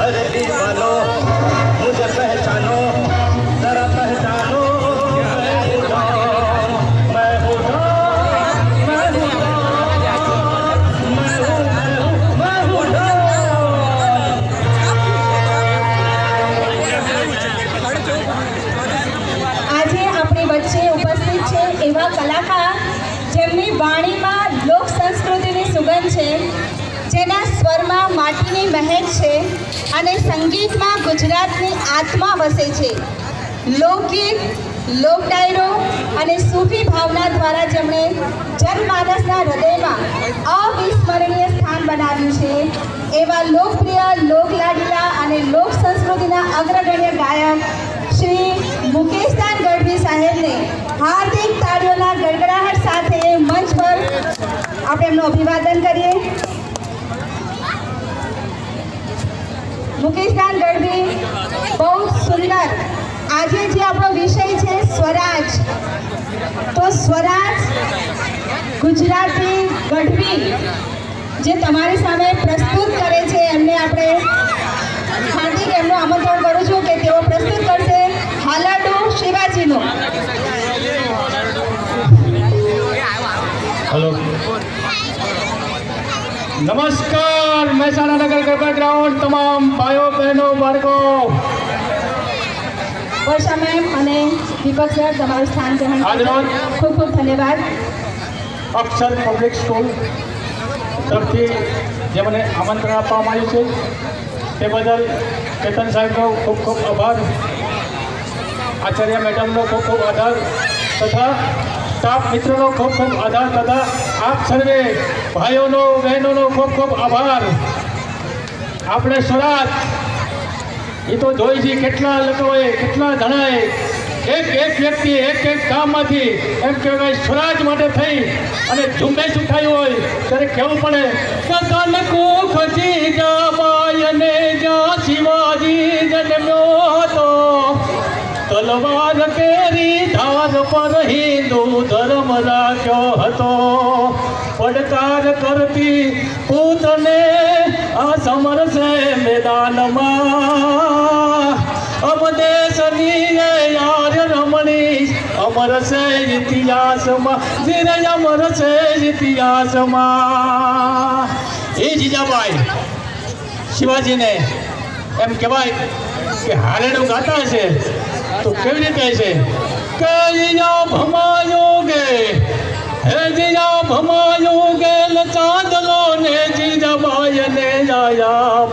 अरे दीवानो मुझे पहचानो, जरा पहचानो, એવા કલાકાર જેમની વાણીમાં લોક સંસ્કૃતિની સુગંધ છે, જેના સ્વરમાં માટીની મહેક છે અને સંગીતમાં ગુજરાતની આત્મા વસે છે. લોકગીત, લોક ડાયરો અને સૂફી ભાવના દ્વારા જેમણે જનમાનસના હૃદયમાં અવિસ્મરણીય સ્થાન બનાવ્યું છે, એવા લોકપ્રિય, લોકલાડીલા અને લોક સંસ્કૃતિના અગ્રગણ્ય ગાયક શ્રી મુકેશદાન ગઢવી સાહેબને હાર્દિક તાળીઓના ગડગડાટ સાથે મંચ પર આપણે એમનું અભિવાદન કરીએ. મુકેશદાન ગઢવી, બહુ સુંદર. આજે જે આપણો વિષય છે સ્વરાજ, તો સ્વરાજ ગુજરાતી ગઢવી જે તમારી સામે પ્રસ્તુત કરે છે, એમને આપણે હાર્દિક એમનું આમંત્રણ કરું છું કે તેઓ પ્રસ્તુત કરશે હાલાડુ શિવાજીનો. हेलो नमस्कार મહેસાણા નગર ગરબા ગ્રાઉન્ડ તમામ ભાઈઓ બહેનો બાળકો. વર્ષા મેમ અને દીપક સર તમારું સ્થાન ગ્રહણ આજરોજ ખૂબ ખૂબ ધન્યવાદ. અક્ષર પબ્લિક સ્કૂલ તરફથી જે મને આમંત્રણ આપવામાં આવ્યું છે તે બદલ કેતન સાહેબનો ખૂબ ખૂબ આભાર, આચાર્ય મેડમનો ખૂબ ખૂબ આભાર તથા સ્ટાફ મિત્રોનો ખૂબ ખૂબ આભાર તથા આપ સર્વે ભાઈઓનો બહેનોનો ખૂબ ખૂબ આભાર. આપણે સ્વરાજ એ તો જોઈ છે, કેટલા લોકોએ, કેટલા જણાએ એક વ્યક્તિ એક ગામમાંથી એમ કહેવાય સ્વરાજ માટે થઈ અને ઝુંબેશ ઉઠાવી હોય ત્યારે કહેવું પડે કતન કુખજી જમાયને જ્યાં શિવાજી જન્મ્યો હતો, તલવાર કેરી ધાર પર હિન્દુ ધર્મ રાખ્યો હતો, પડકાર કરતી પુત્રને આ સમરસે મેદાનમાં, અમદેશની યાર રમણી અમર છે ઇતિહાસમાં, ધીરે અમર છે ઇતિહાસમાં. એ જીજાબાઈ શિવાજીને એમ કહેવાય કે હાલેડું ગાતા હશે તો કેવી રીતે છે કે જીજા ભમાયો ગે, હે જીજા ભમાયો ગે ચાંદલો ને જીજાબાઈ ને જાયા